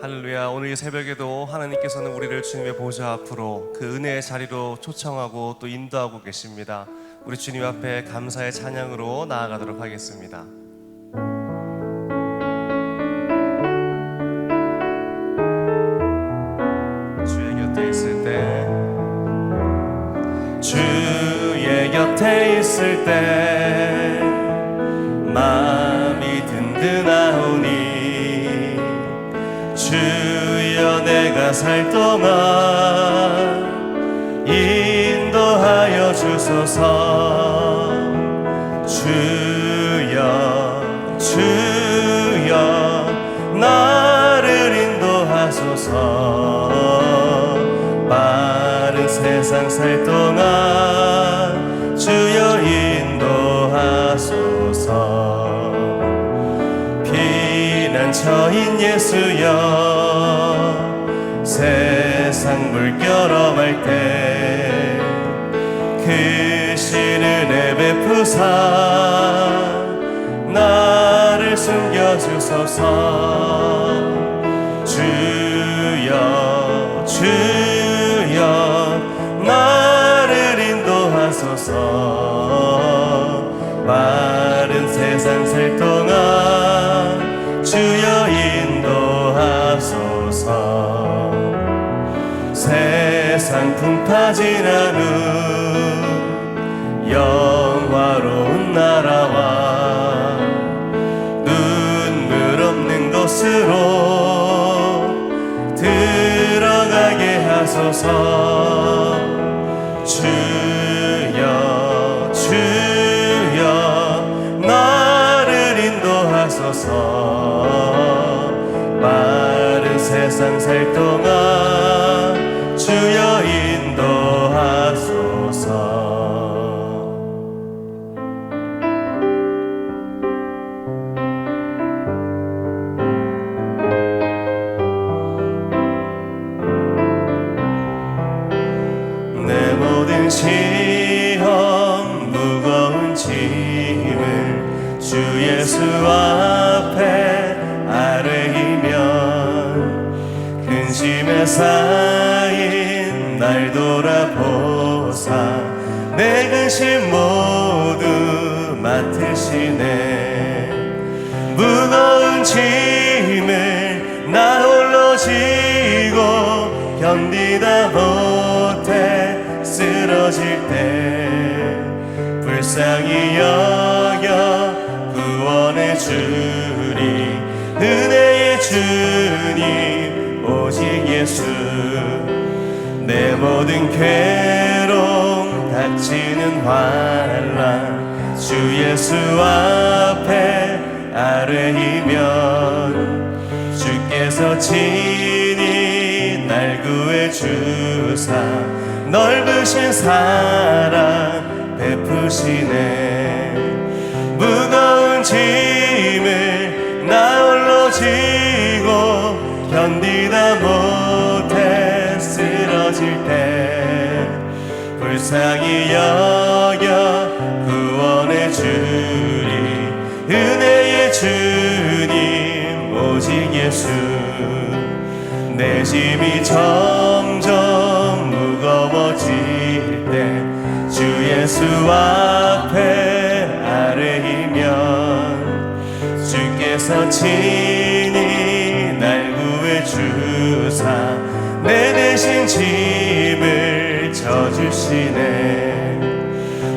할렐루야. 오늘 이 새벽에도 하나님께서는 우리를 주님의 보좌 앞으로 그 은혜의 자리로 초청하고 또 인도하고 계십니다. 우리 주님 앞에 감사의 찬양으로 나아가도록 하겠습니다. 주의 곁에 있을 때, 주의 곁에 있을 때 마음이 든든하오니 주여 내가 살 동안 인도하여 주소서. 주여 주여 나를 인도하소서. 빠른 세상 살 동안 주여 인도하소서. 피난처인 예수여 세상 물결어갈 때 크신 은혜 베푸사 나를 숨겨주소서. 주여 주여 나를 인도하소서. 빠른 세상 살 동안 주여 인도하소서. 세상 풍파진 않은 영화로운 나라와 눈물 없는 곳으로 들어가게 하소서. 주여 주여 나를 인도하소서. 빠른 세상 살 동안 주여 인도하소서. 내 모든 시험 무거운 짐을 주 예수 앞에 아뢰이면 근심에 쌓인 날 돌아보사 내 근심 모두 맡으시네. 무거운 짐을 나 홀로 지고 견디다 못해 쓰러질 때 불쌍히 여겨 구원해 주리. 은혜의 주님 오직 예수. 내 모든 괴로움 닥치는 환난 주 예수 앞에 아뢰이면 주께서 친히 날 구해 주사 넓으신 사랑 베푸시네. 무거운 짐을 나 홀로 지고 견디다 못해 쓰러질 때 불쌍히 여겨 구원해 주리. 은혜의 주님 오직 예수. 내 짐이 점점 무거워질 때 주 예수 앞에 아뢰이면 주께서 친히 날 구해 주사 내 대신 짐을 져주시네.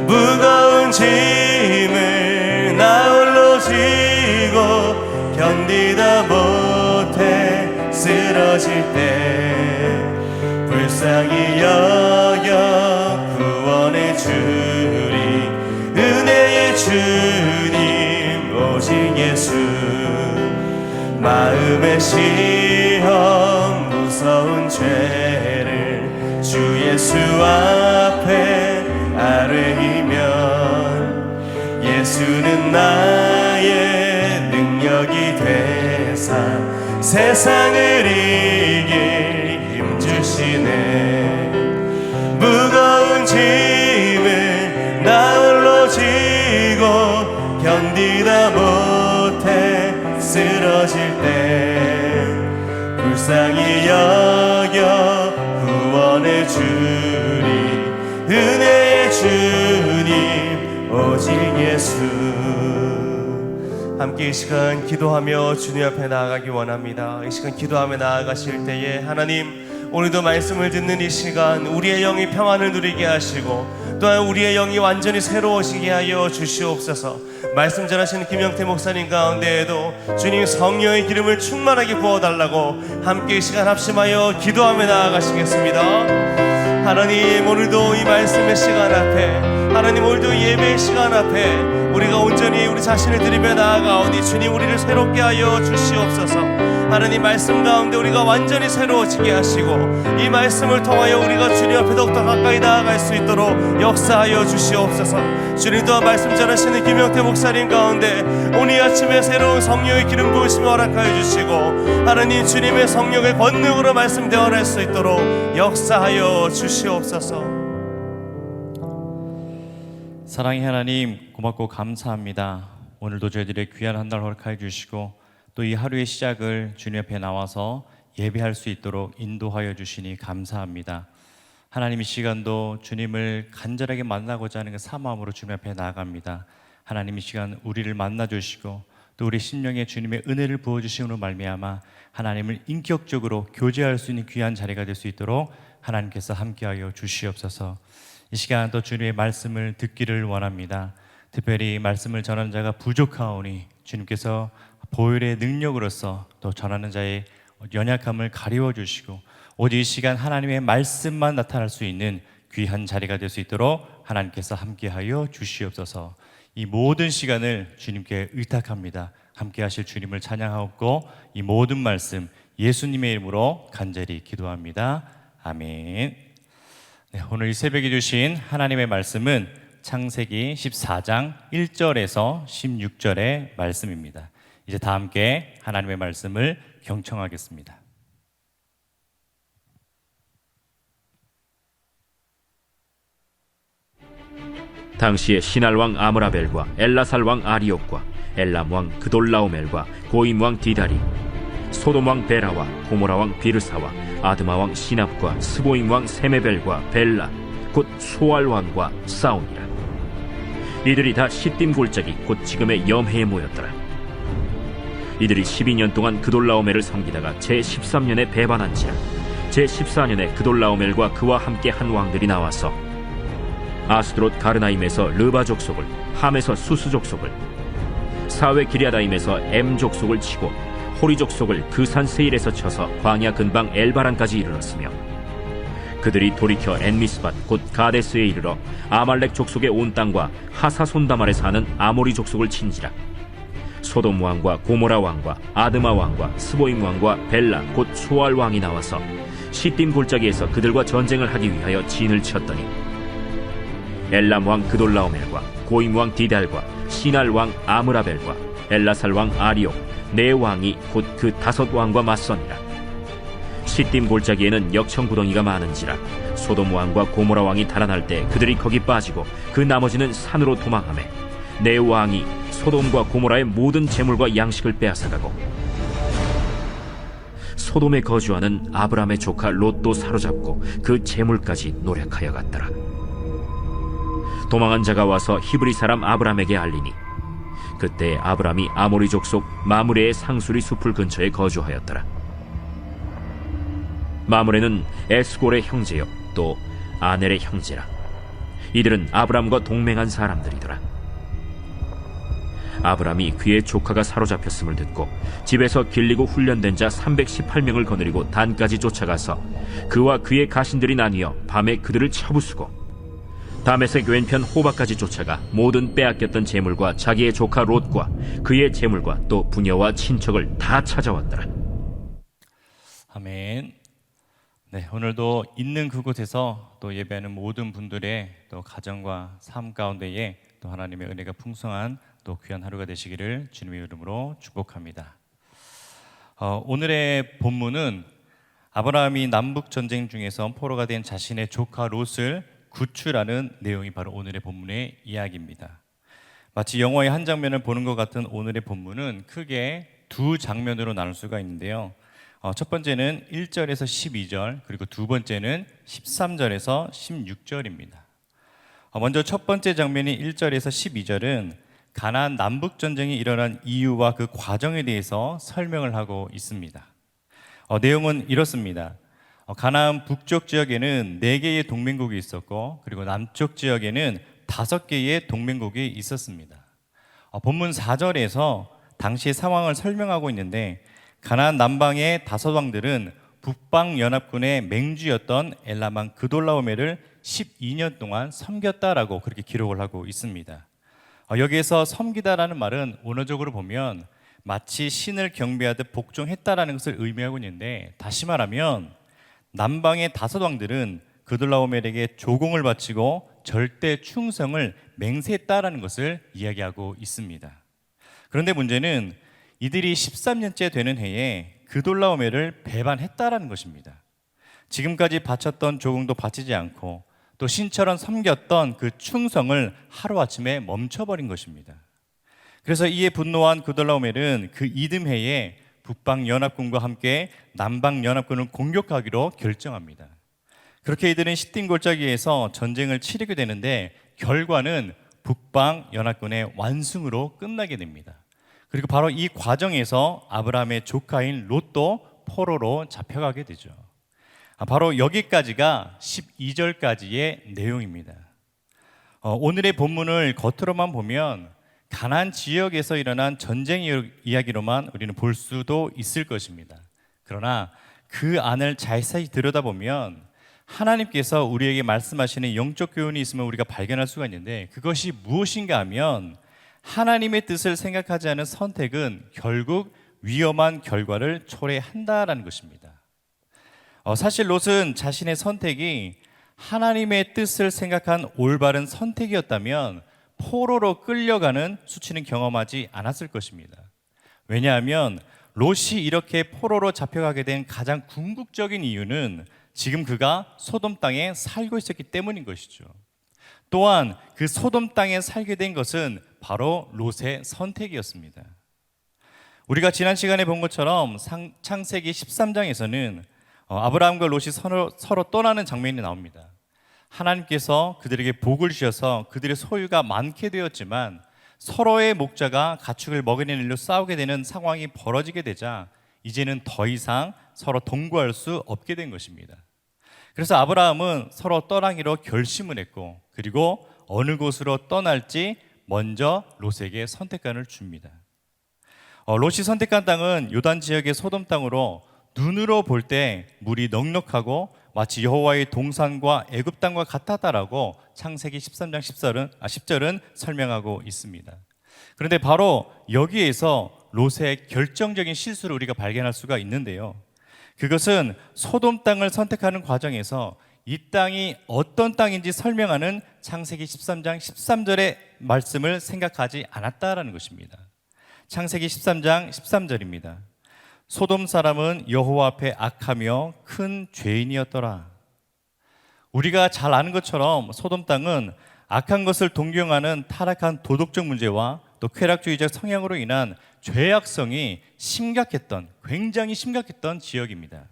무거운 짐을 나 홀로 지고 견디다 못해 쓰러질 때 불쌍히 여겨 구원해 주리. 은혜의 주님 오직 예수. 마음의 시험 무서운 죄를 주 예수 앞에 아뢰이면 예수는 나의 능력이 되사 세상을 이길 힘 주시네. 무거운 짐을 나 홀로 지고 견디다 못해 쓰러질 때 불쌍히 여겨 구원해 주니 은혜의 주님 오직 예수. 함께 이 시간 기도하며 주님 앞에 나아가기 원합니다. 이 시간 기도하며 나아가실 때에 하나님, 오늘도 말씀을 듣는 이 시간 우리의 영이 평안을 누리게 하시고 또한 우리의 영이 완전히 새로워지게 하여 주시옵소서. 말씀 전하시는 김영태 목사님 가운데에도 주님 성령의 기름을 충만하게 부어달라고 함께 이 시간 합심하여 기도하며 나아가시겠습니다. 하나님, 오늘도 이 말씀의 시간 앞에, 하나님 오늘도 예배의 시간 앞에 우리가 온전히 우리 자신을 드리며 나아가오니 주님 우리를 새롭게 하여 주시옵소서. 하나님 말씀 가운데 우리가 완전히 새로워지게 하시고 이 말씀을 통하여 우리가 주님 앞에 더욱더 가까이 나아갈 수 있도록 역사하여 주시옵소서. 주님 또한 말씀 전하시는 김영태 목사님 가운데 오늘 아침에 새로운 성령의 기름 부으심을 허락하여 주시고 하나님 주님의 성령의 권능으로 말씀 대화할 수 있도록 역사하여 주시옵소서. 사랑의 하나님, 고맙고 감사합니다. 오늘도 저희들의 귀한 한 날 허락하여 주시고 또 이 하루의 시작을 주님 앞에 나와서 예배할 수 있도록 인도하여 주시니 감사합니다. 하나님, 이 시간도 주님을 간절하게 만나고자 하는 그 사마음으로 주님 앞에 나아갑니다. 하나님, 이 시간 우리를 만나 주시고 또 우리 심령에 주님의 은혜를 부어주심으로 말미암아 하나님을 인격적으로 교제할 수 있는 귀한 자리가 될 수 있도록 하나님께서 함께하여 주시옵소서. 이 시간 또 주님의 말씀을 듣기를 원합니다. 특별히 말씀을 전하는 자가 부족하오니 주님께서 보혈의 능력으로서 또 전하는 자의 연약함을 가리워 주시고 오직 이 시간 하나님의 말씀만 나타날 수 있는 귀한 자리가 될 수 있도록 하나님께서 함께하여 주시옵소서. 이 모든 시간을 주님께 의탁합니다. 함께하실 주님을 찬양하옵고 이 모든 말씀 예수님의 이름으로 간절히 기도합니다. 아멘. 네, 오늘 이 새벽에 주신 하나님의 말씀은 창세기 14장 1절에서 16절의 말씀입니다. 이제 다 함께 하나님의 말씀을 경청하겠습니다. 당시에 시날 왕 아므라벨과 엘라살 왕 아리옥과 엘람 왕 그돌라오멜과 고임 왕 디다리, 소돔 왕 베라와 고모라 왕 비르사와 아드마 왕 시납과 스보임 왕 세메벨과 벨라 곧 소알 왕과 싸우니라. 이들이 다 시딤 골짜기 곧 지금의 염해에 모였더라. 이들이 12년 동안 그돌라오멜을 섬기다가 제13년에 배반한지라. 제14년에 그돌라오멜과 그와 함께 한 왕들이 나와서 아스드롯 가르나임에서 르바 족속을, 함에서 수스 족속을, 사웨 기랴다임에서 엠 족속을 치고 호리 족속을 그 산 세일에서 쳐서 광야 근방 엘바란까지 이르렀으며 그들이 돌이켜 엔미스밭 곧 가데스에 이르러 아말렉 족속의 온 땅과 하사손다말에 사는 아모리 족속을 친지라. 소돔 왕과 고모라 왕과 아드마 왕과 스보임 왕과 벨라 곧 소알 왕이 나와서 시딤 골짜기에서 그들과 전쟁을 하기 위하여 진을 쳤더니 엘람 왕 그돌라오멜과 고임 왕 디달과 시날 왕 아므라벨과 엘라살 왕 아리옥 네 왕이 곧 그 5 왕과 맞서니라. 시딤 골짜기에는 역청구덩이가 많은지라. 소돔 왕과 고모라 왕이 달아날 때 그들이 거기 빠지고 그 나머지는 산으로 도망하매 네 왕이 소돔과 고모라의 모든 재물과 양식을 빼앗아가고 소돔에 거주하는 아브람의 조카 롯도 사로잡고 그 재물까지 노력하여 갔더라. 도망한 자가 와서 히브리 사람 아브람에게 알리니 그때 아브람이 아모리 족속 마므레의 상수리 숲을 근처에 거주하였더라. 마므레는 에스골의 형제요 또 아넬의 형제라. 이들은 아브람과 동맹한 사람들이더라. 아브람이 그의 조카가 사로잡혔음을 듣고 집에서 길리고 훈련된 자 318명을 거느리고 단까지 쫓아가서 그와 그의 가신들이 나뉘어 밤에 그들을 쳐부수고 다메섹 왼편 호바까지 쫓아가 모든 빼앗겼던 재물과 자기의 조카 롯과 그의 재물과 또 부녀와 친척을 다 찾아왔더라. 아멘. 네, 오늘도 있는 그곳에서 또 예배하는 모든 분들의 또 가정과 삶 가운데에 또 하나님의 은혜가 풍성한 또 귀한 하루가 되시기를 주님의 이름으로 축복합니다. 오늘의 본문은 아브라함이 남북 전쟁 중에서 포로가 된 자신의 조카 롯을 구출하는 내용이 바로 오늘의 본문의 이야기입니다. 마치 영화의 한 장면을 보는 것 같은 오늘의 본문은 크게 두 장면으로 나눌 수가 있는데요. 첫 번째는 1절에서 12절, 그리고 두 번째는 13절에서 16절입니다. 먼저 첫 번째 장면인 1절에서 12절은 가나안 남북 전쟁이 일어난 이유와 그 과정에 대해서 설명을 하고 있습니다. 내용은 이렇습니다. 가나안 북쪽 지역에는 4개의 동맹국이 있었고, 그리고 남쪽 지역에는 5개의 동맹국이 있었습니다. 본문 4절에서 당시의 상황을 설명하고 있는데, 가나안 남방의 5왕들은 북방 연합군의 맹주였던 엘람왕 그돌라오멜을 12년 동안 섬겼다라고 그렇게 기록을 하고 있습니다. 여기에서 섬기다라는 말은 원어적으로 보면 마치 신을 경배하듯 복종했다라는 것을 의미하고 있는데, 다시 말하면 남방의 5왕들은 그돌라오멜에게 조공을 바치고 절대 충성을 맹세했다라는 것을 이야기하고 있습니다. 그런데 문제는 이들이 13년째 되는 해에 그돌라오멜을 배반했다라는 것입니다. 지금까지 바쳤던 조공도 바치지 않고 또 신처럼 섬겼던 그 충성을 하루아침에 멈춰버린 것입니다. 그래서 이에 분노한 그돌라오멜은 그 이듬해에 북방 연합군과 함께 남방 연합군을 공격하기로 결정합니다. 그렇게 이들은 시딤 골짜기에서 전쟁을 치르게 되는데, 결과는 북방 연합군의 완승으로 끝나게 됩니다. 그리고 바로 이 과정에서 아브라함의 조카인 롯도 포로로 잡혀가게 되죠. 바로 여기까지가 12절까지의 내용입니다. 오늘의 본문을 겉으로만 보면 가나안 지역에서 일어난 전쟁 이야기로만 우리는 볼 수도 있을 것입니다. 그러나 그 안을 자세히 들여다보면 하나님께서 우리에게 말씀하시는 영적 교훈이 있으면 우리가 발견할 수가 있는데, 그것이 무엇인가 하면 하나님의 뜻을 생각하지 않은 선택은 결국 위험한 결과를 초래한다라는 것입니다. 사실 롯은 자신의 선택이 하나님의 뜻을 생각한 올바른 선택이었다면 포로로 끌려가는 수치는 경험하지 않았을 것입니다. 왜냐하면 롯이 이렇게 포로로 잡혀가게 된 가장 궁극적인 이유는 지금 그가 소돔 땅에 살고 있었기 때문인 것이죠. 또한 그 소돔 땅에 살게 된 것은 바로 롯의 선택이었습니다. 우리가 지난 시간에 본 것처럼 창세기 13장에서는 아브라함과 롯이 서로 떠나는 장면이 나옵니다. 하나님께서 그들에게 복을 주셔서 그들의 소유가 많게 되었지만 서로의 목자가 가축을 먹이는 일로 싸우게 되는 상황이 벌어지게 되자 이제는 더 이상 서로 동거할 수 없게 된 것입니다. 그래서 아브라함은 서로 떠나기로 결심을 했고, 그리고 어느 곳으로 떠날지 먼저 롯에게 선택권을 줍니다. 롯이 선택한 땅은 요단 지역의 소돔 땅으로 눈으로 볼 때 물이 넉넉하고 마치 여호와의 동산과 애굽 땅과 같았다라고 창세기 13장 10절은 설명하고 있습니다. 그런데 바로 여기에서 롯의 결정적인 실수를 우리가 발견할 수가 있는데요. 그것은 소돔 땅을 선택하는 과정에서 이 땅이 어떤 땅인지 설명하는 창세기 13장 13절의 말씀을 생각하지 않았다라는 것입니다. 창세기 13장 13절입니다. 소돔 사람은 여호와 앞에 악하며 큰 죄인이었더라. 우리가 잘 아는 것처럼 소돔 땅은 악한 것을 동경하는 타락한 도덕적 문제와 또 쾌락주의적 성향으로 인한 죄악성이 굉장히 심각했던 지역입니다.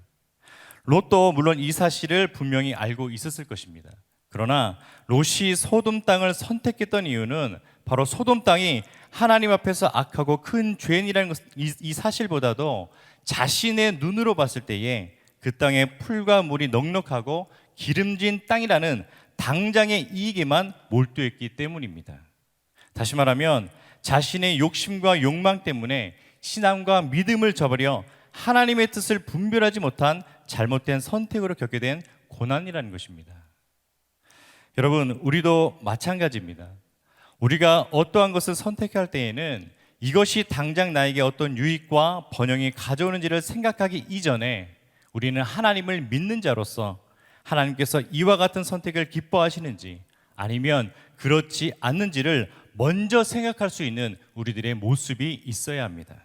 롯도 물론 이 사실을 분명히 알고 있었을 것입니다. 그러나 롯이 소돔 땅을 선택했던 이유는 바로 소돔 땅이 하나님 앞에서 악하고 큰 죄인이라는 이 사실보다도 자신의 눈으로 봤을 때에 그 땅에 풀과 물이 넉넉하고 기름진 땅이라는 당장의 이익에만 몰두했기 때문입니다. 다시 말하면 자신의 욕심과 욕망 때문에 신앙과 믿음을 저버려 하나님의 뜻을 분별하지 못한 잘못된 선택으로 겪게 된 고난이라는 것입니다. 여러분, 우리도 마찬가지입니다. 우리가 어떠한 것을 선택할 때에는 이것이 당장 나에게 어떤 유익과 번영이 가져오는지를 생각하기 이전에 우리는 하나님을 믿는 자로서 하나님께서 이와 같은 선택을 기뻐하시는지 아니면 그렇지 않는지를 먼저 생각할 수 있는 우리들의 모습이 있어야 합니다.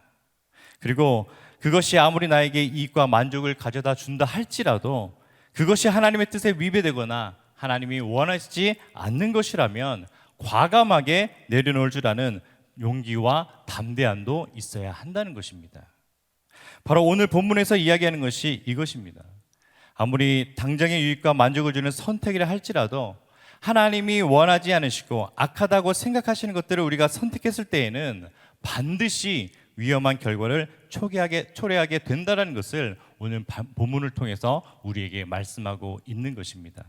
그리고 그것이 아무리 나에게 이익과 만족을 가져다 준다 할지라도 그것이 하나님의 뜻에 위배되거나 하나님이 원하시지 않는 것이라면 과감하게 내려놓을 줄 아는 용기와 담대함도 있어야 한다는 것입니다. 바로 오늘 본문에서 이야기하는 것이 이것입니다. 아무리 당장의 유익과 만족을 주는 선택이라 할지라도 하나님이 원하지 않으시고 악하다고 생각하시는 것들을 우리가 선택했을 때에는 반드시 위험한 결과를 초래하게 된다는 것을 오늘 본문을 통해서 우리에게 말씀하고 있는 것입니다.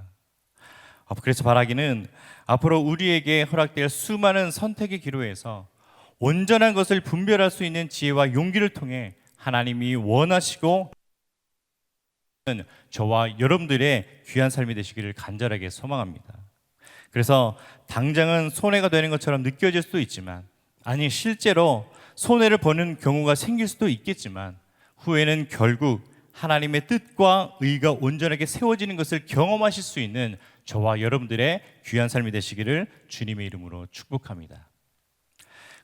그래서 바라기는 앞으로 우리에게 허락될 수많은 선택의 기로에서 온전한 것을 분별할 수 있는 지혜와 용기를 통해 하나님이 원하시고 저와 여러분들의 귀한 삶이 되시기를 간절하게 소망합니다. 그래서 당장은 손해가 되는 것처럼 느껴질 수도 있지만, 아니 실제로 손해를 보는 경우가 생길 수도 있겠지만, 후에는 결국 하나님의 뜻과 의가 온전하게 세워지는 것을 경험하실 수 있는 저와 여러분들의 귀한 삶이 되시기를 주님의 이름으로 축복합니다.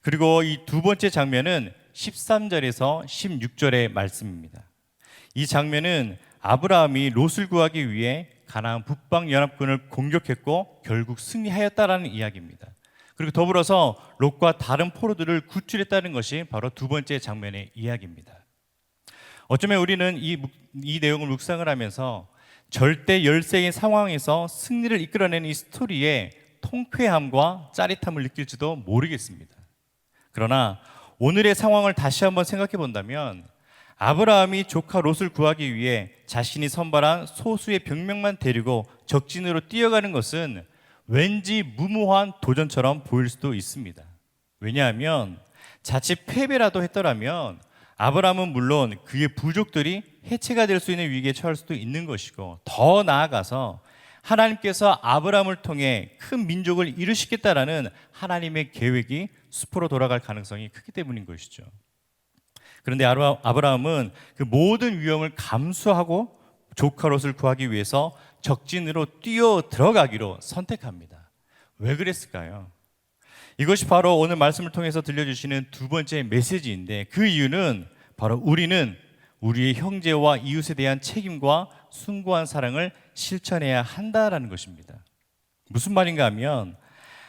그리고 이 두 번째 장면은 13절에서 16절의 말씀입니다. 이 장면은 아브라함이 롯을 구하기 위해 가나안 북방 연합군을 공격했고 결국 승리하였다라는 이야기입니다. 그리고 더불어서 롯과 다른 포로들을 구출했다는 것이 바로 두 번째 장면의 이야기입니다. 어쩌면 우리는 이 내용을 묵상을 하면서 절대 열세의 상황에서 승리를 이끌어내는 이 스토리의 통쾌함과 짜릿함을 느낄지도 모르겠습니다. 그러나 오늘의 상황을 다시 한번 생각해 본다면, 아브라함이 조카 롯을 구하기 위해 자신이 선발한 소수의 병력만 데리고 적진으로 뛰어가는 것은 왠지 무모한 도전처럼 보일 수도 있습니다. 왜냐하면 자칫 패배라도 했더라면 아브라함은 물론 그의 부족들이 해체가 될 수 있는 위기에 처할 수도 있는 것이고, 더 나아가서 하나님께서 아브라함을 통해 큰 민족을 이루시겠다라는 하나님의 계획이 수포로 돌아갈 가능성이 크기 때문인 것이죠. 그런데 아브라함은 그 모든 위험을 감수하고 조카 롯을 구하기 위해서 적진으로 뛰어 들어가기로 선택합니다. 왜 그랬을까요? 이것이 바로 오늘 말씀을 통해서 들려주시는 두 번째 메시지인데, 그 이유는 바로 우리는 우리의 형제와 이웃에 대한 책임과 숭고한 사랑을 실천해야 한다라는 것입니다. 무슨 말인가 하면,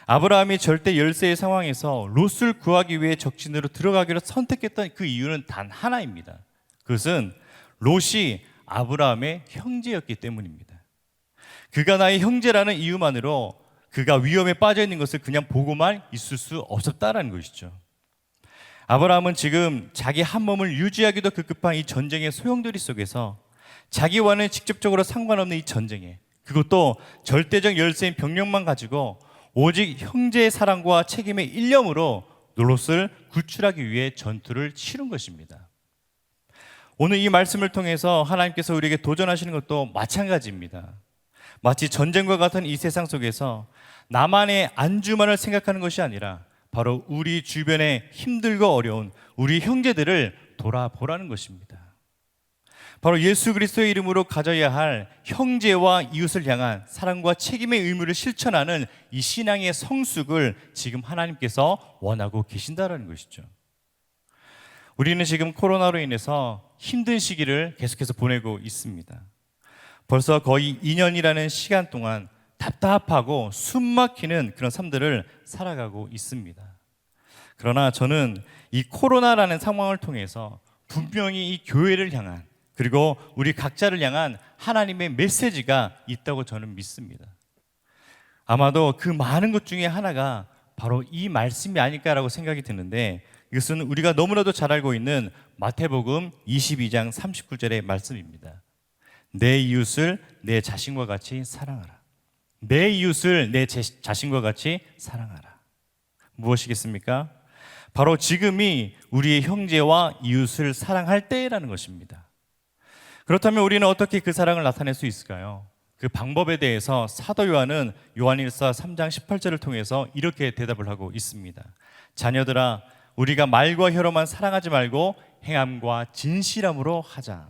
아브라함이 절대 열세의 상황에서 롯을 구하기 위해 적진으로 들어가기로 선택했던 그 이유는 단 하나입니다. 그것은 롯이 아브라함의 형제였기 때문입니다. 그가 나의 형제라는 이유만으로 그가 위험에 빠져 있는 것을 그냥 보고만 있을 수 없었다라는 것이죠. 아브라함은 지금 자기 한 몸을 유지하기도 급급한 이 전쟁의 소용돌이 속에서 자기와는 직접적으로 상관없는 이 전쟁에, 그것도 절대적 열세인 병력만 가지고 오직 형제의 사랑과 책임의 일념으로 롯을 구출하기 위해 전투를 치른 것입니다. 오늘 이 말씀을 통해서 하나님께서 우리에게 도전하시는 것도 마찬가지입니다. 마치 전쟁과 같은 이 세상 속에서 나만의 안주만을 생각하는 것이 아니라 바로 우리 주변에 힘들고 어려운 우리 형제들을 돌아보라는 것입니다. 바로 예수 그리스도의 이름으로 가져야 할 형제와 이웃을 향한 사랑과 책임의 의무를 실천하는 이 신앙의 성숙을 지금 하나님께서 원하고 계신다는 것이죠. 우리는 지금 코로나로 인해서 힘든 시기를 계속해서 보내고 있습니다. 벌써 거의 2년이라는 시간 동안 답답하고 숨막히는 그런 삶들을 살아가고 있습니다. 그러나 저는 이 코로나라는 상황을 통해서 분명히 이 교회를 향한, 그리고 우리 각자를 향한 하나님의 메시지가 있다고 저는 믿습니다. 아마도 그 많은 것 중에 하나가 바로 이 말씀이 아닐까라고 생각이 드는데, 이것은 우리가 너무나도 잘 알고 있는 마태복음 22장 39절의 말씀입니다. 내 이웃을 내 자신과 같이 사랑하라. 내 이웃을 내 자신과 같이 사랑하라. 무엇이겠습니까? 바로 지금이 우리의 형제와 이웃을 사랑할 때라는 것입니다. 그렇다면 우리는 어떻게 그 사랑을 나타낼 수 있을까요? 그 방법에 대해서 사도 요한은 요한일서 3장 18절을 통해서 이렇게 대답을 하고 있습니다. 자녀들아, 우리가 말과 혀로만 사랑하지 말고 행함과 진실함으로 하자.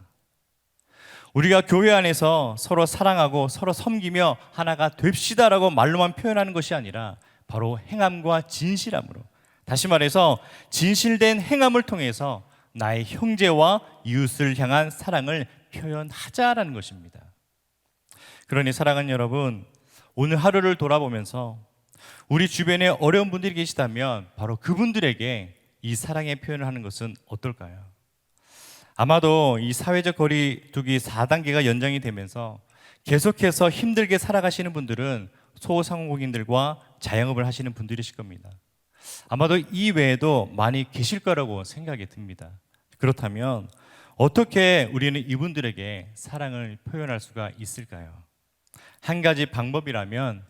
우리가 교회 안에서 서로 사랑하고 서로 섬기며 하나가 됩시다라고 말로만 표현하는 것이 아니라 바로 행함과 진실함으로, 다시 말해서 진실된 행함을 통해서 나의 형제와 이웃을 향한 사랑을 표현하자라는 것입니다. 그러니 사랑하는 여러분, 오늘 하루를 돌아보면서 우리 주변에 어려운 분들이 계시다면 바로 그분들에게 이 사랑의 표현을 하는 것은 어떨까요? 아마도 이 사회적 거리두기 4단계가 연장이 되면서 계속해서 힘들게 살아가시는 분들은 소상공인들과 자영업을 하시는 분들이실 겁니다. 아마도 이 외에도 많이 계실 거라고 생각이 듭니다. 그렇다면 어떻게 우리는 이분들에게 사랑을 표현할 수가 있을까요? 한 가지 방법이라면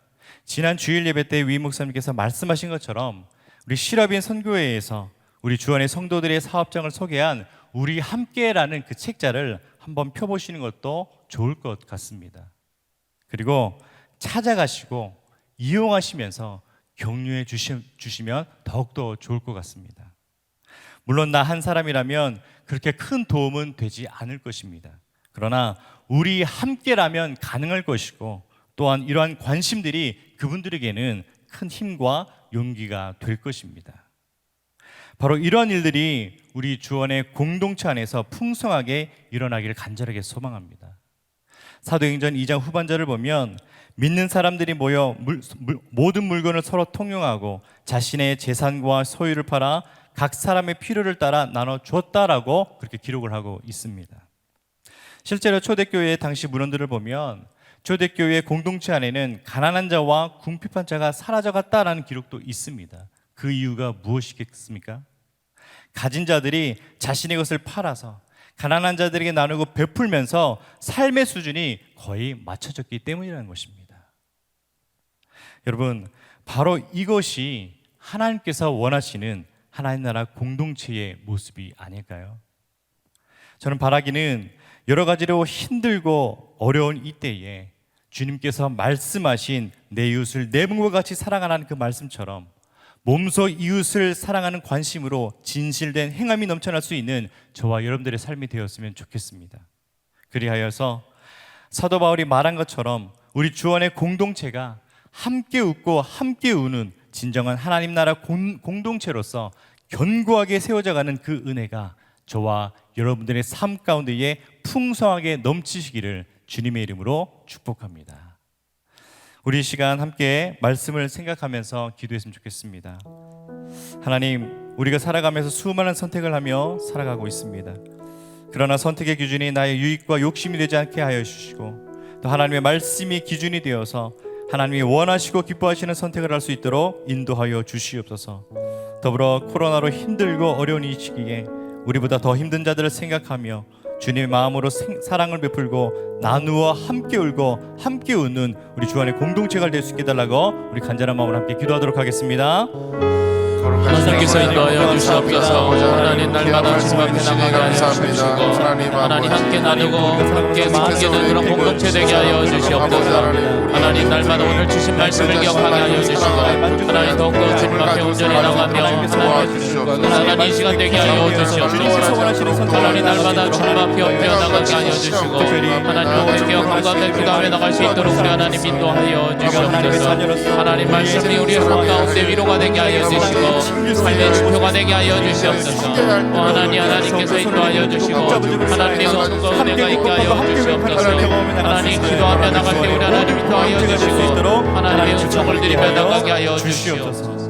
지난 주일 예배 때 위 목사님께서 말씀하신 것처럼 우리 실업인 선교회에서 우리 주안의 성도들의 사업장을 소개한 우리 함께라는 그 책자를 한번 펴보시는 것도 좋을 것 같습니다. 그리고 찾아가시고 이용하시면서 격려해 주시면 더욱더 좋을 것 같습니다. 물론 나 한 사람이라면 그렇게 큰 도움은 되지 않을 것입니다. 그러나 우리 함께라면 가능할 것이고 또한 이러한 관심들이 그분들에게는 큰 힘과 용기가 될 것입니다. 바로 이러한 일들이 우리 주원의 공동체 안에서 풍성하게 일어나기를 간절하게 소망합니다. 사도행전 2장 후반절을 보면 믿는 사람들이 모여 모든 물건을 서로 통용하고 자신의 재산과 소유를 팔아 각 사람의 필요를 따라 나눠 줬다라고 그렇게 기록을 하고 있습니다. 실제로 초대교회의 당시 문헌들을 보면 초대교회 공동체 안에는 가난한 자와 궁핍한 자가 사라져갔다라는 기록도 있습니다. 그 이유가 무엇이겠습니까? 가진 자들이 자신의 것을 팔아서 가난한 자들에게 나누고 베풀면서 삶의 수준이 거의 맞춰졌기 때문이라는 것입니다. 여러분, 바로 이것이 하나님께서 원하시는 하나님 나라 공동체의 모습이 아닐까요? 저는 바라기는 여러 가지로 힘들고 어려운 이때에 주님께서 말씀하신 내 이웃을 내 몸과 같이 사랑하라는 그 말씀처럼 몸소 이웃을 사랑하는 관심으로 진실된 행함이 넘쳐날 수 있는 저와 여러분들의 삶이 되었으면 좋겠습니다. 그리하여서 사도 바울이 말한 것처럼 우리 주원의 공동체가 함께 웃고 함께 우는 진정한 하나님 나라 공동체로서 견고하게 세워져가는 그 은혜가 저와 여러분들의 삶 가운데에 풍성하게 넘치시기를 주님의 이름으로 축복합니다. 우리 이 시간 함께 말씀을 생각하면서 기도했으면 좋겠습니다. 하나님, 우리가 살아가면서 수많은 선택을 하며 살아가고 있습니다. 그러나 선택의 기준이 나의 유익과 욕심이 되지 않게 하여 주시고 또 하나님의 말씀이 기준이 되어서 하나님이 원하시고 기뻐하시는 선택을 할 수 있도록 인도하여 주시옵소서. 더불어 코로나로 힘들고 어려운 이 시기에 우리보다 더 힘든 자들을 생각하며 주님의 마음으로 사랑을 베풀고 나누어 함께 울고 함께 웃는 우리 주안의 공동체가 될 수 있게 해달라고 우리 간절한 마음으로 함께 기도하도록 하겠습니다. 하나님께서 인도하여 주시옵소서. 하나님 날마다 주님 앞에 나가게 하여 주시고 하나님 함께 나누고 함께 섬기는 그런 공동체 되게 하여 주시옵소서. 하나님 날마다 오늘 주신 말씀을 기억하게 하여 주시고 하나님 더욱더 주님 앞에 온전히 나가며 하나님 이 시간 되게 하여 주시옵소서. 하나님 날마다 주님 앞에 엎드려 나가게 하여 주시고 하나님 오늘 기억한 가운데 기도하며 나갈 수 있도록 우리 하나님 인도하여 주시옵소서. 하나님 말씀이 우리의 삶 가운데 위로가 되게 하여 주시고 삶의 지표가 되게 하여 주시옵소서. 하나님께서 인도하여 주시고 하나님의 은혜가 은혜가 있게 하여 주시옵소서. 하나님 기도하며 나갈 때 우리 하나님 인도하여 주시고 하나님의 은총을 드리며 나가게 하여 주시옵소서.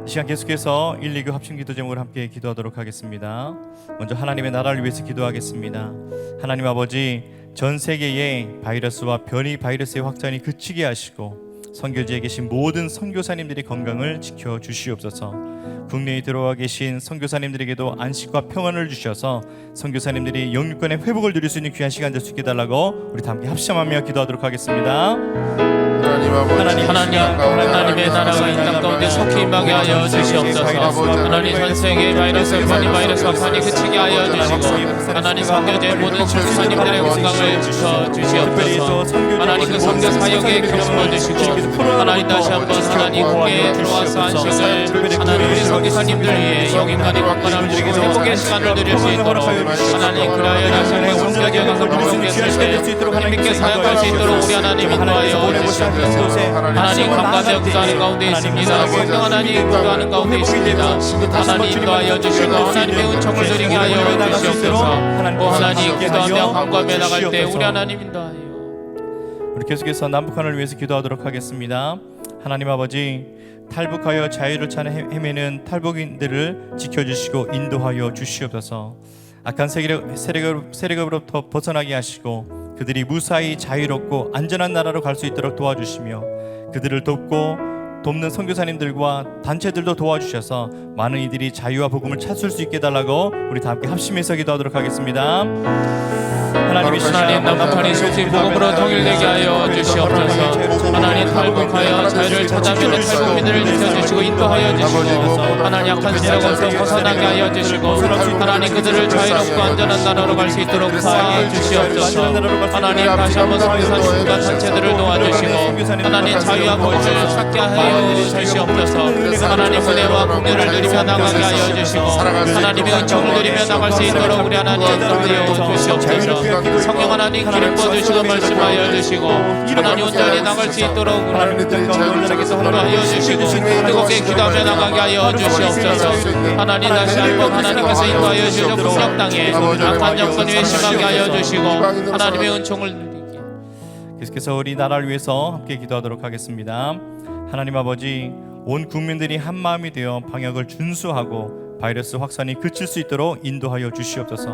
이 시간 계속해서 1, 2교 합심 기도 제목을 함께 기도하도록 하겠습니다. 먼저 하나님의 나라를 위해서 기도하겠습니다. 하나님 아버지, 전 세계의 바이러스와 변이 바이러스의 확산이 그치게 하시고 선교지에 계신 모든 선교사님들의 건강을 지켜 주시옵소서. 국내에 들어와 계신 선교사님들에게도 안식과 평안을 주셔서 선교사님들이 영육간의 회복을 누릴 수 있는 귀한 시간 될 수 있게 해달라고 우리 다 함께 합심하며 기도하도록 하겠습니다. 하나님의 나라가 이 땅 가운데 속히 임하게 하여 주시옵소서. 하나님 전 세계의 바이러스, 변이 바이러스와 판이 그치게 하여 주시고 하나님 선교제의 모든 선교사님들의 건강을 주셔 주시옵소서. 하나님 그 선교 사역에 기름 부어주시고 하나님 다시 한번 하나님 함께 들어와서 안식을 하나님 우리 선교사님들 위해 영인간의 건강함을 주시고 회복의 시간을 누릴 수 있도록 하나님 그라여 다시 한번 성교제 가서 부르겠을 때 하나님께 사역할 수 있도록 우리 하나님 인도하여 주시옵소서. 하나님 감가대 역사하는 가운데 있습니다. 성령 하나님 인도하는 가운데 있습니다. 하나님 인도하여 주시고 하나님의 은총을 드리게 하여 주시옵소서. 하나님 기도하며 감과하며 나갈 때 우리 하나님 인도하여 우리 계속해서 남북한을 위해서 기도하도록 하겠습니다. 하나님 아버지, 탈북하여 자유를 찾아 헤매는 탈북인들을 지켜주시고 인도하여 주시옵소서. 악한 세력으로부터 벗어나게 하시고 그들이 무사히 자유롭고 안전한 나라로 갈 수 있도록 도와주시며 그들을 돕는 선교사님들과 단체들도 도와주셔서 많은 이들이 자유와 복음을 찾을 수 있게 해달라고 우리 다 함께 합심해서 기도하도록 하겠습니다. 하나님 남북한이 속히 복음으로 통일되게 하여 주시옵소서. 하나님 탈북하여 자유를 찾아가는 탈북민들을 지켜주시고 인도하여 주시고 하나님 약한 세력에서 벗어나게 하여 주시고 하나님 그들을 자유롭고 안전한 나라로 갈 수 있도록 도와해 주시옵소서. 하나님 다시 한번 선교사님과 단체들을 도와주시고 하나님 자유와 복음을 찾게 하여 주시옵소서. 하나님 은혜와 공유를 누리며 나가게 하여 주시고 하나님의 은총을 누리며 나갈 수 있도록 우리 하나님 인도하여 주시옵소서. 성령 하나님 기름 부어주시고 말씀하여 주시고 하나님 온전히 나갈 수 있도록 인도하여 주시고 뜨겁게 기도하며 나가게 하여 주시옵소서. 하나님 다시 한번 하나님께서 인도하여 주시고 폭력 땅에 악한 영권 위에 심하게 하여 주시고 하나님의 은총을 누리게. 계속해서 우리 나라를 위해서 함께 기도하도록 하겠습니다. 하나님 아버지, 온 국민들이 한 마음이 되어 방역을 준수하고 바이러스 확산이 그칠 수 있도록 인도하여 주시옵소서.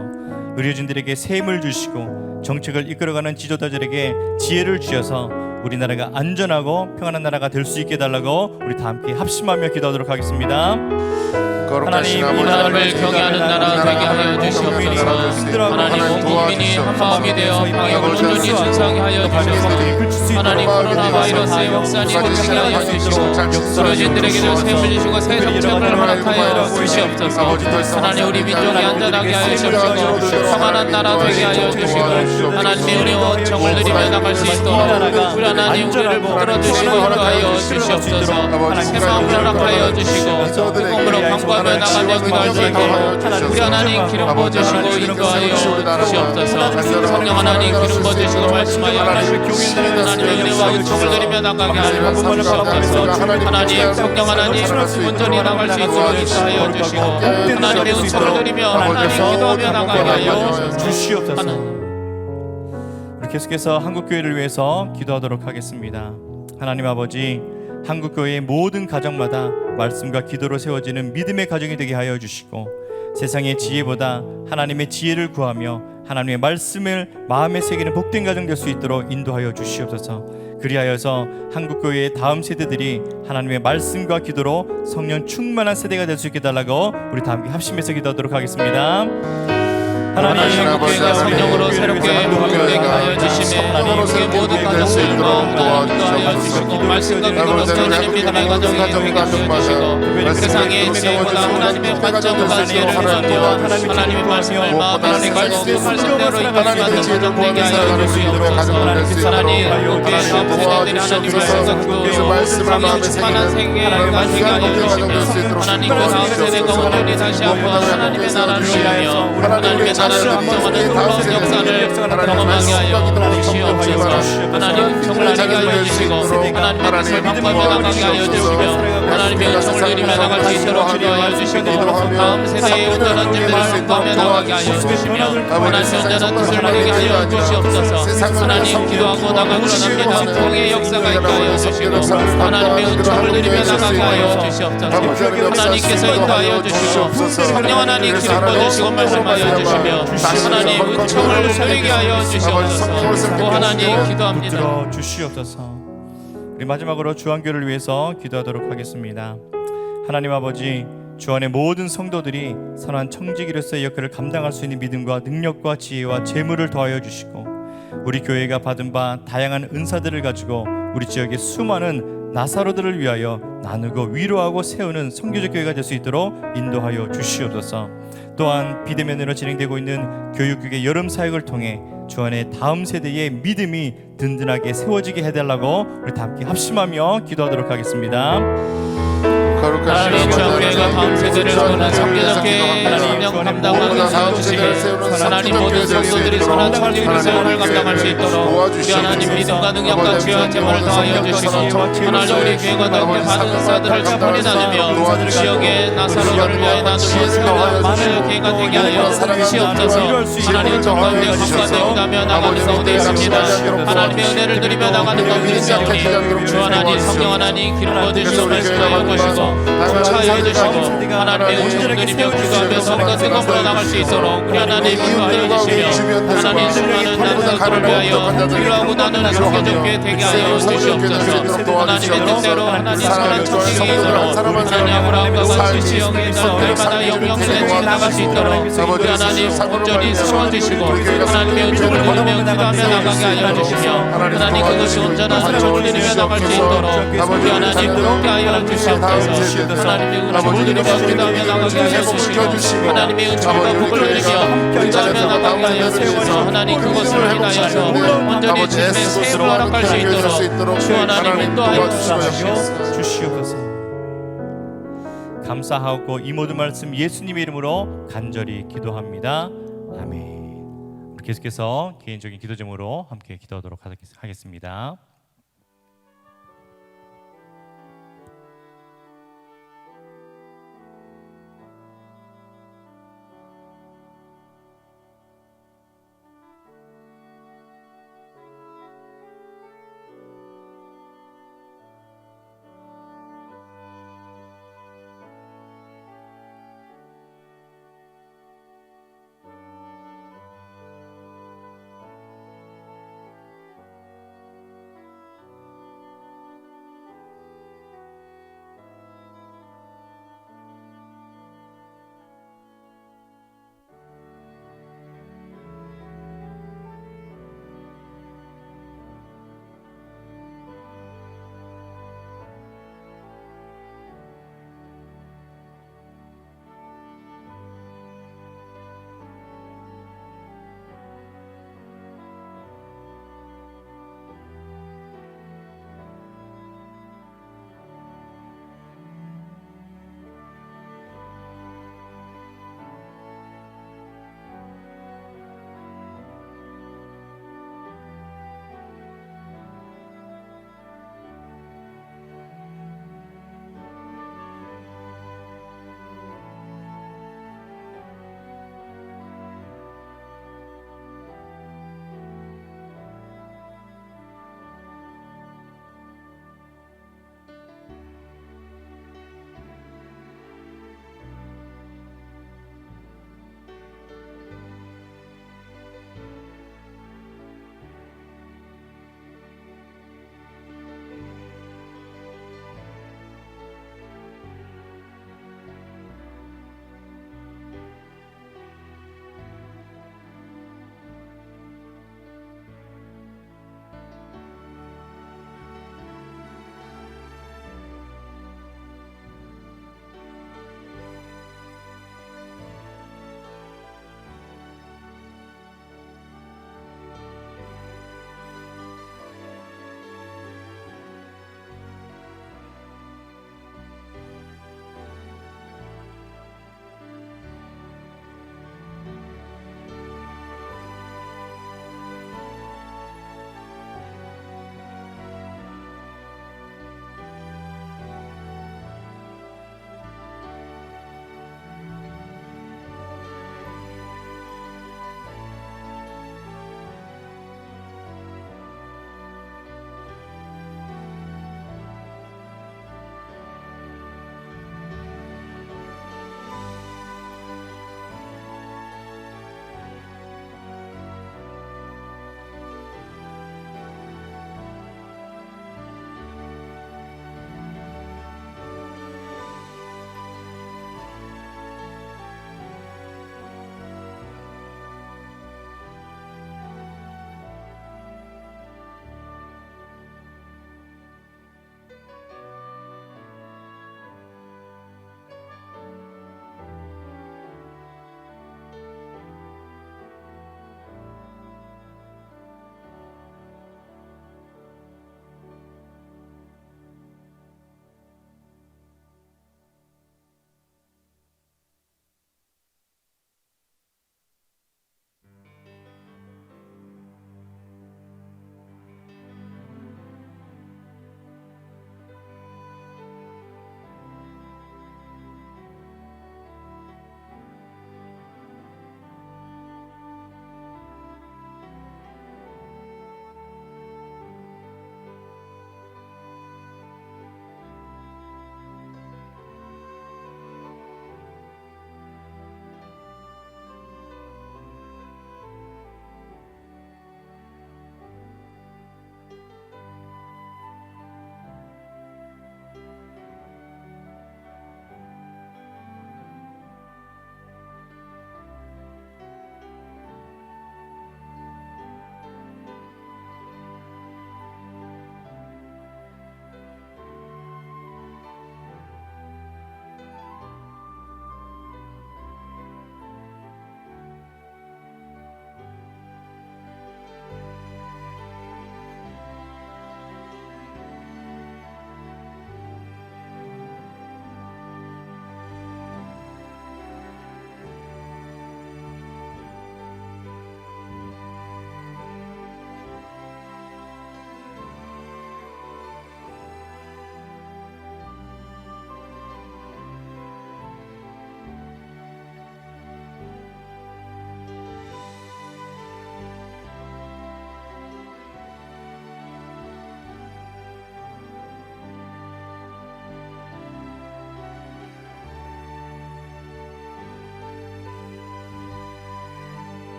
의료진들에게 새 힘을 주시고 정책을 이끌어가는 지도자들에게 지혜를 주셔서 우리나라가 안전하고 평안한 나라가 될 수 있게 해달라고 우리 다 함께 합심하며 기도하도록 하겠습니다. 하나님 이 나라를 경외하는 나라 되게 하여 주시옵소서. 하나님 온 국민이 한 마음이 되어 방역을 온전히 준수하게 하여 주셔서 하나님 코로나 바이러스의 확산이 그치게 하여 주시고 의료진들에게도 새 힘을 주시고 새 정책을 허락하여 주시옵소서. 하나님 우리 민족이 안전하게 하여 주시고 평안한 나라 되게 하여 주시고 하나님의 은혜와 은총을 누리며 나갈 수 있도록 우리 하나님 우리를 붙들어 주시고 인도하여 주시옵소서. 새 마음을 허락하여 주시고 복음으로 광고하며 나가며 기도할 수 있도록 우리 하나님 기름 부어주시고 인도하여 주시옵소서. 성령 하나님 기름 부어주시고 말씀하여 주시고 하나님의 은혜와 은총을 누리며 나가게 하여 주시옵소서. 하나님 성령 하나님 온전히 나갈 수 있도록 인도하여 주시고 하나님의 은총을 누리며 하나님 기도하며 나가게 하여 주시옵소서. 우리 계속해서 한국교회를 위해서 기도하도록 하겠습니다. 하나님 아버지, 한국교회의 모든 가정마다 말씀과 기도로 세워지는 믿음의 가정이 되게 하여 주시고 세상의 지혜보다 하나님의 지혜를 구하며 하나님의 말씀을 마음에 새기는 복된 가정 될 수 있도록 인도하여 주시옵소서. 그리하여서 한국교회의 다음 세대들이 하나님의 말씀과 기도로 성령 충만한 세대가 될 수 있게 해달라고 우리 다 함께 합심해서 기도하도록 하겠습니다. 하나님 한국교회가 성령으로 새롭게 회복되게 하여 주시며 하나님의 모든 가정들을 마음으로 인도하여 주시고 말씀과 기도로 세워지는 믿음의 가정이 되게 하여 주시고 세상의 지혜보다 하나님의 관점과 지혜를 구하며 하나님의 말씀을 마음에 새기고 그 말씀대로 인도하는 가정 되게 하여 주시옵소서. 하나님 한국교회 세대들이 하나님의 말씀과 기도로 성령 충만한 세계가 되게 하여 주시며 하나님 그 다음 세대가 온전히 다시 한번 하나님의 나라를 이루며 하나님의 나라를 걱정하는 놀라운 역사를 경험하게 하여 주시옵소서. 하나님 은총을 누리게 하여 주시고 하나님의 뜻을 바꾸며 나가게 하여 주시며 하나님의 은총을 누리며 나갈 수 있도록 인도하여 주시고 다음 세대의 온전한 준비를 선포하며 나가게 하여 주시며 하나님의 온전한 뜻을 누리게 하여 주시옵소서. 하나님 기도하고 나가고 남겨놓은 통의 역사가 있게 하여 주시고 하나님의 은총을 누리며 나가게 하여 주시옵소서. 하나님께서 인도하여 주시고 성령 하나님 기름 부어주시고 말씀하여 주시며 하나님 은총을 누리게 하여 주시옵소서. 또 하나님 기도합니다. 주시옵소서. 우리 마지막으로 주안교를 위해서 기도하도록 하겠습니다. 하나님 아버지, 주안의 모든 성도들이 선한 청지기로서의 역할을 감당할 수 있는 믿음과 능력과 지혜와 재물을 더하여 주시고 우리 교회가 받은 바 다양한 은사들을 가지고 우리 지역의 수많은 나사로들을 위하여 나누고 위로하고 세우는 선교적 교회가 될 수 있도록 인도하여 주시옵소서. 또한 비대면으로 진행되고 있는 교육국의 여름 사역을 통해 주안의 다음 세대의 믿음이 든든하게 세워지게 해달라고 우리 다 함께 합심하며 기도하도록 하겠습니다. 하나님 주안교회가 다음 세대를 보는 성교적계 사명 감당하게 하여 주시고 하나님 모든 성도들이 선한 청지기로 세월을 감당할 수 있도록 우리 하나님 믿음과 능력과 지혜와 재물을 더하여 주시고 하나님 우리 교회가 덕에 받은 은사들을 충분히 나누며 지역의 나사로를 위하여 나누며 세월을 많은 교회가 되게 하여 주시옵소서. 하나님 정관되어 강과되어 가며 나가는 가운데 있습니다. 하나님의 은혜를 누리며 나가는 가운데 있으니 주 하나님 성령 하나님 기름 부어주시고 말씀하여 주시고 통치하여 주시고 하나님의 은총을 누리며 기도하며 성과 뜨거움으로 나갈 수 있도록 우리 하나님 인도하여 주시며 하나님 수많은 난상들을 위하여 필요하고 나는 숨겨졌게 되게 하여 주시옵소서. 하나님의 뜻대로 하나님 선한 청지기로 하나님 아브라함과 같이 시영의 날마다 영영생이 나갈 수 있도록 우리 하나님 온전히 세워주시고 하나님의 은총을 누리며 기도하며 나가게 하여 주시며 하나님 그것이 온전한 은총을 누리며 나갈 수 있도록 우리 하나님 함께 하여 주시옵소서. 하나님의 은총을 누리며 기도하며 나가게 하여 주시고 하나님의 은총과 복을 누리며 기도하며 나가게 하여 주셔서 하나님 그것을 인하여서 온전히 주님의 세임을 허락할 수 있도록 주 하나님 인도하여 주시옵소서. 감사하고 이 모든 말씀 예수님의 이름으로 간절히 기도합니다. 아멘. 계속해서 개인적인 기도 제목으로 함께 기도하도록 하겠습니다.